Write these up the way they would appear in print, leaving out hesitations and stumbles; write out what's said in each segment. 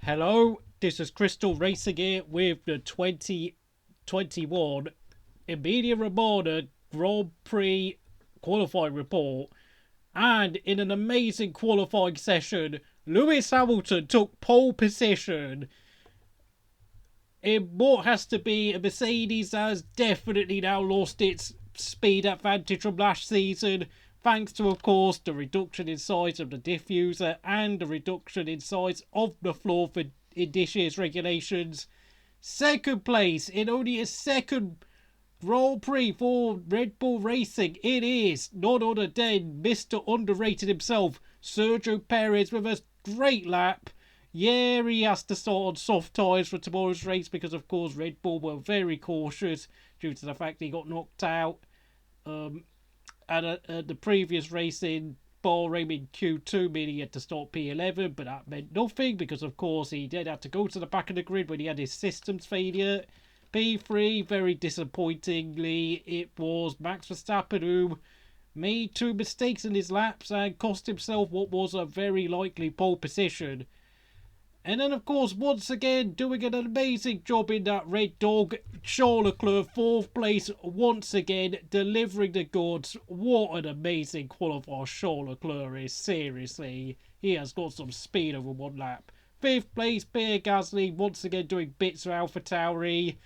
Hello, this is Crystal Racing here with the 2021 Emilia Romagna Grand Prix qualifying report. And in an amazing qualifying session, Lewis Hamilton took pole position in what has to be a Mercedes that has definitely now lost its speed advantage from last season, thanks to, of course, the reduction in size of the diffuser and the reduction in size of the floor for in this year's regulations. Second place in only a second Grand Prix for Red Bull Racing. It is none other than Mr. Underrated himself, Sergio Perez, with a great lap. Yeah, he has to start on soft tyres for tomorrow's race because, of course, Red Bull were very cautious due to the fact he got knocked out at the previous race in Bahrain in Q2, meaning he had to start P11, but that meant nothing because, of course, he did have to go to the back of the grid when he had his systems failure. P3, very disappointingly, it was Max Verstappen who made two mistakes in his laps and cost himself what was a very likely pole position. And then, of course, once again, doing an amazing job in that Red Dog, Charles Leclerc, fourth place, once again, delivering the goods. What an amazing qualifier Charles Leclerc is, seriously. He has got some speed over one lap. Fifth place, Pierre Gasly, once again doing bits for AlphaTauri.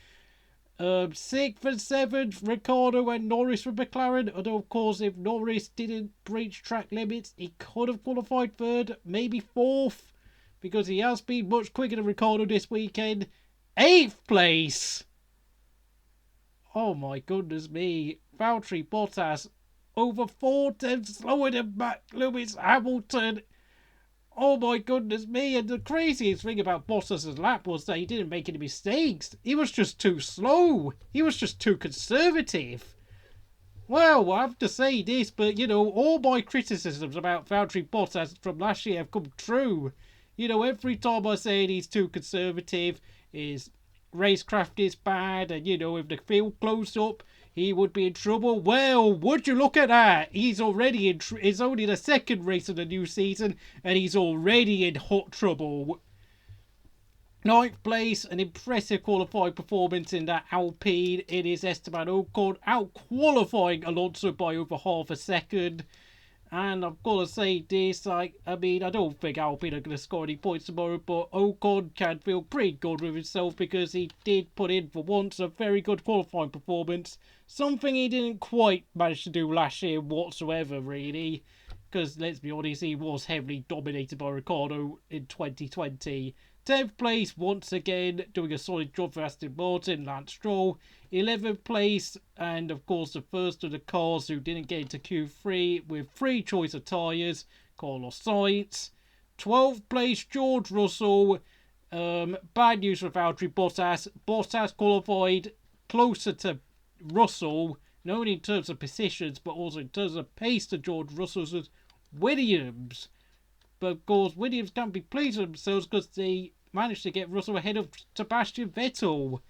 Sixth and seventh, Ricciardo and Norris from McLaren. Although, of course, if Norris didn't breach track limits, he could have qualified third, maybe fourth, because he has been much quicker than Ricciardo this weekend. Eighth place! Oh my goodness me. Valtteri Bottas, over 4 tenths slower than Lewis Hamilton. Oh my goodness me. And the craziest thing about Bottas' lap was that he didn't make any mistakes. He was just too slow. He was just too conservative. Well, I have to say this, but, all my criticisms about Valtteri Bottas from last year have come true. Every time I say he's too conservative, his racecraft is bad, and, if the field closed up, he would be in trouble. Well, would you look at that? He's already it's only the second race of the new season, and he's already in hot trouble. Ninth place, an impressive qualifying performance in that Alpine. It is Esteban Ocon out-qualifying Alonso by over half a second. And I've got to say this, I don't think Alpine are going to score any points tomorrow, but Ocon can feel pretty good with himself because he did put in, for once, a very good qualifying performance. Something he didn't quite manage to do last year whatsoever, really. Because, let's be honest, he was heavily dominated by Ricciardo in 2020. 10th place, once again, doing a solid job for Aston Martin, Lance Stroll. 11th place, and of course the first of the cars who didn't get into Q3 with free choice of tyres, Carlos Sainz. 12th place, George Russell. Bad news for Valtteri Bottas. Bottas qualified closer to Russell, not only in terms of positions, but also in terms of pace to George Russell's Williams. But of course, Williams can't be pleased with themselves because they managed to get Russell ahead of Sebastian Vettel,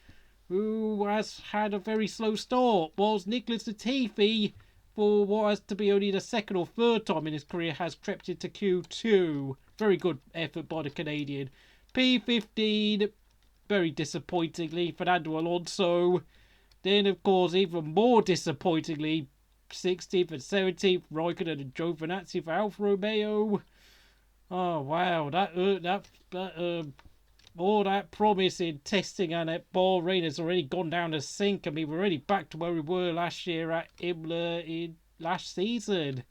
who has had a very slow start, whilst Nicholas Latifi, for what has to be only the second or third time in his career, has crept into Q2. Very good effort by the Canadian. P15, very disappointingly, Fernando Alonso. Then, of course, even more disappointingly, 16th and 17th, Raikkonen and Giovinazzi for Alfa Romeo. Oh wow, all that promise in testing and at Bahrain has already gone down the sink. I mean, we're already back to where we were last year at Imola in last season.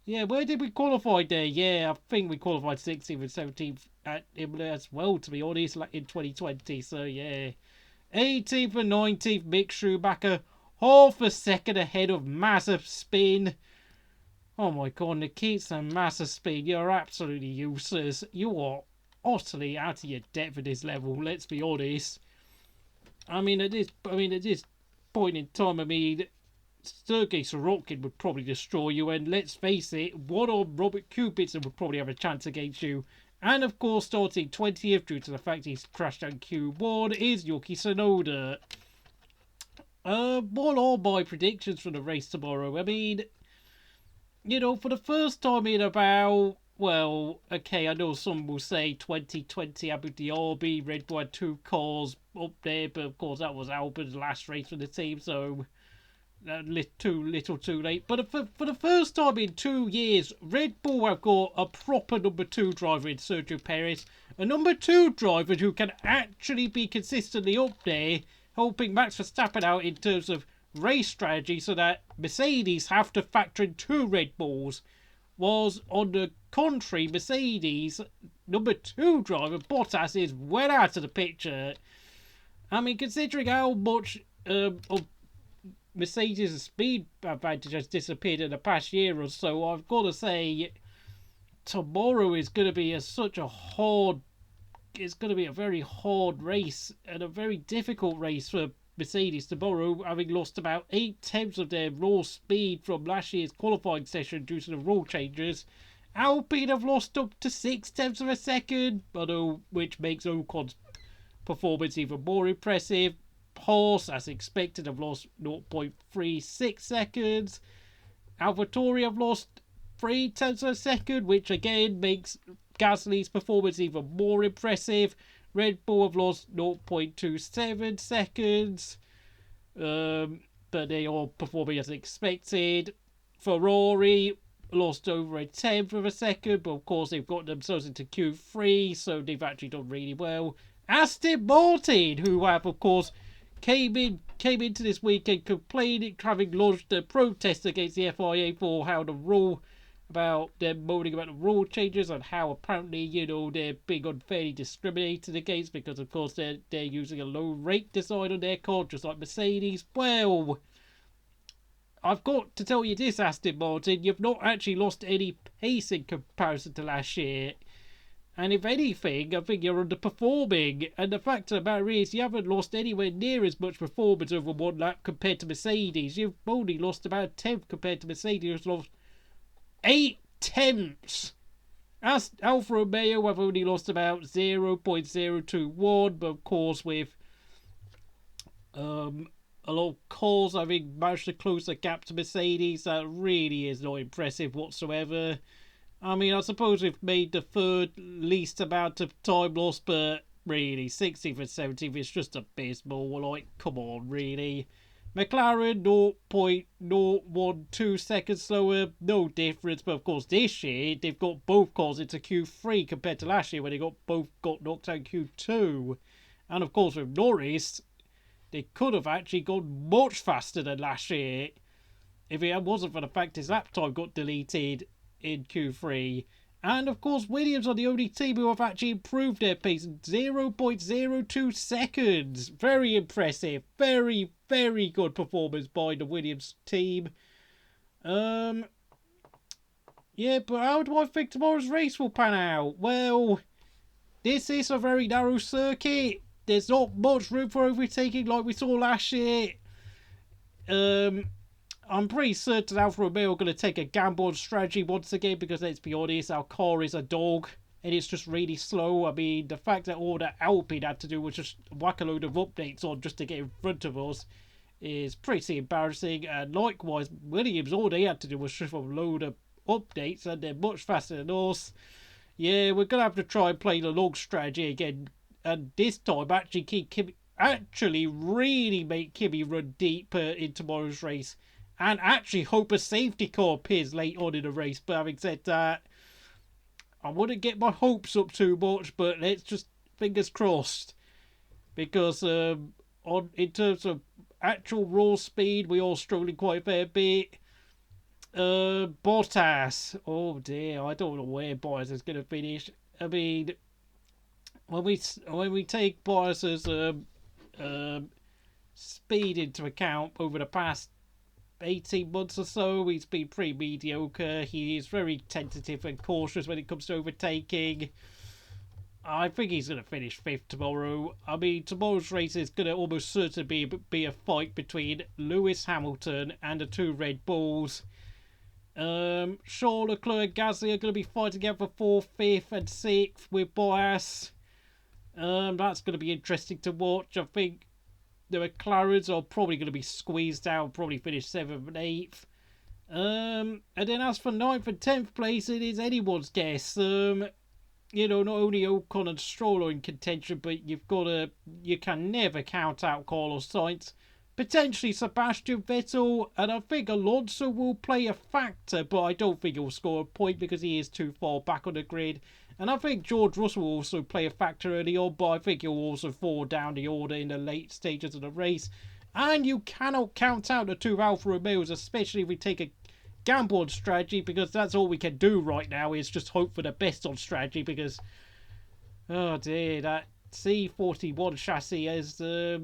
Yeah, where did we qualify there? Yeah, I think we qualified 16th and 17th at Imola as well, to be honest, like in 2020. So yeah, 18th and 19th, Mick Schumacher, half a second ahead of Mazepin. Oh my god, Nikita Mazepin, you're absolutely useless. You are utterly out of your depth at this level, let's be honest. At this point in time, Sergei Sorokin would probably destroy you, and let's face it, one of Robert Kubica would probably have a chance against you. And of course, starting 20th, due to the fact he's crashed on Q1, is Yuki Tsunoda. What are my predictions for the race tomorrow? For the first time in about Well, okay, I know some will say 2020 Abu Dhabi, Red Bull had two cars up there, but of course that was Albon's last race for the team, so too little too late. But for the first time in 2 years, Red Bull have got a proper number two driver in Sergio Perez. A number two driver who can actually be consistently up there, helping Max Verstappen out in terms of race strategy so that Mercedes have to factor in two Red Bulls. Was on the contrary, Mercedes number two driver Bottas is well out of the picture. I mean, considering how much of Mercedes' speed advantage has disappeared in the past year or so, I've got to say tomorrow is going to be such a hard. It's going to be a very hard race and a very difficult race for Mercedes tomorrow, having lost about 8/10 of their raw speed from last year's qualifying session due to the rule changes. Alpine have lost up to 6/10 of a second, which makes Ocon's performance even more impressive. Haas, as expected, have lost 0.36 seconds. AlphaTauri have lost 0.3 of a second, which again makes Gasly's performance even more impressive. Red Bull have lost 0.27 seconds, but they are performing as expected. Ferrari lost over a tenth of a second, but of course they've got themselves into Q3, so they've actually done really well. Aston Martin, who have of course came into this weekend complaining, having lodged a protest against the FIA for how the rule about them moaning about the rule changes and how apparently they're being unfairly discriminated against because of course they're using a low rate design on their car just like Mercedes. Well, I've got to tell you this, Aston Martin, you've not actually lost any pace in comparison to last year. And if anything, I think you're underperforming. And the fact of the matter is, you haven't lost anywhere near as much performance over one lap compared to Mercedes. You've only lost about a tenth compared to Mercedes, who's lost 8/10. As Alfa Romeo have only lost about 0.021, but of course with a lot of cars having managed to close the gap to Mercedes, that really is not impressive whatsoever. I mean, I suppose we've made the third least amount of time lost, but really, 16th and 17th is just abysmal. Like, come on, really. McLaren, 0.012 seconds slower, no difference. But of course, this year, they've got both cars into Q3 compared to last year when they both got knocked out in Q2. And of course, with Norris, they could have actually gone much faster than last year if it wasn't for the fact his lap time got deleted in Q3. And of course, Williams are the only team who have actually improved their pace, 0.02 seconds. Very impressive. Very, very good performance by the Williams team. Yeah, but how do I think tomorrow's race will pan out? Well, this is a very narrow circuit. There's not much room for overtaking like we saw last year. I'm pretty certain Alfa Romeo are going to take a gamble on strategy once again because let's be honest, our car is a dog and it's just really slow. I mean, the fact that all that Alpine had to do was just whack a load of updates on just to get in front of us is pretty embarrassing. And likewise, Williams, all they had to do was just a load of updates and they're much faster than us. Yeah, we're going to have to try and play the long strategy again. And this time, actually really make Kimi run deeper in tomorrow's race. And actually hope a safety car appears late on in the race. But having said that, I wouldn't get my hopes up too much. But let's just fingers crossed. Because in terms of actual raw speed, we are struggling quite a fair bit. Bottas. Oh dear, I don't know where Bottas is going to finish. I mean, when we take Bottas's speed into account over the past 18 months or so, he's been pretty mediocre. He is very tentative and cautious when it comes to overtaking. I think he's going to finish 5th tomorrow. I mean, tomorrow's race is going to almost certainly be a fight between Lewis Hamilton and the two Red Bulls. Charles Leclerc and Gasly are going to be fighting out for 4th, 5th and 6th with Bottas. That's going to be interesting to watch. I think the McLarens are probably going to be squeezed out, probably finish 7th and 8th. And then as for ninth and 10th place, it is anyone's guess. Not only Ocon and Stroll are in contention, but you can never count out Carlos Sainz, potentially Sebastian Vettel, and I think Alonso will play a factor, but I don't think he'll score a point because he is too far back on the grid. And I think George Russell will also play a factor early on, but I think he'll also fall down the order in the late stages of the race. And you cannot count out the two Alfa Romeos, especially if we take a gamble on strategy, because that's all we can do right now is just hope for the best on strategy, because oh dear, that C41 chassis is a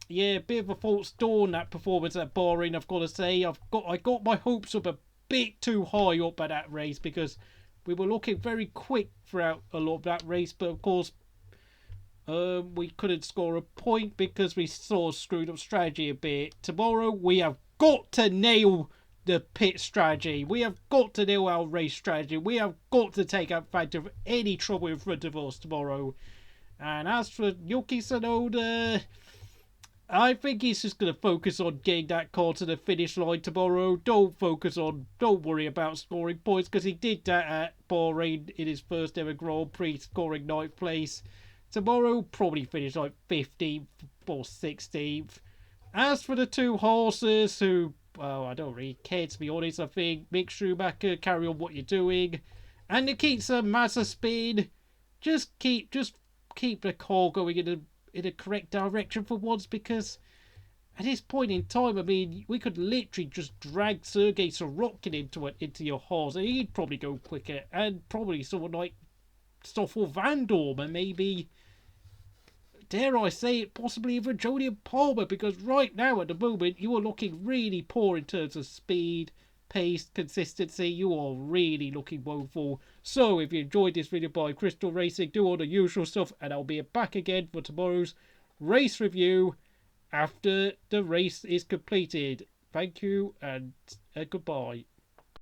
bit of a false dawn, that performance at Bahrain. I've got to say, I got my hopes up a bit too high up at that race, because we were looking very quick throughout a lot of that race, but of course we couldn't score a point because we sort of screwed up strategy a bit. Tomorrow we have got to nail the pit strategy. We have got to nail our race strategy. We have got to take advantage of any trouble in front of us tomorrow. And as for Yuki Tsunoda, I think he's just going to focus on getting that car to the finish line tomorrow. Don't worry about scoring points, because he did that at Bahrain in his first ever Grand Prix, scoring 9th place. Tomorrow, probably finish like 15th or 16th. As for the two horses who, well, I don't really care, to be honest. I think Mick Schumacher, carry on what you're doing. And Nikita Mazepin, just keep the car going in the correct direction for once, because at this point in time, I mean, we could literally just drag Sergei Sorokin into your horse, and he'd probably go quicker, and probably someone like Stoffel Van Dorn, and maybe, dare I say it, possibly even Jolyon Palmer, because right now at the moment you are looking really poor in terms of speed, pace, consistency. You are really looking woeful. So if you enjoyed this video by Crystal Racing, do all the usual stuff, and I'll be back again for tomorrow's race review after the race is completed. Thank you, and goodbye.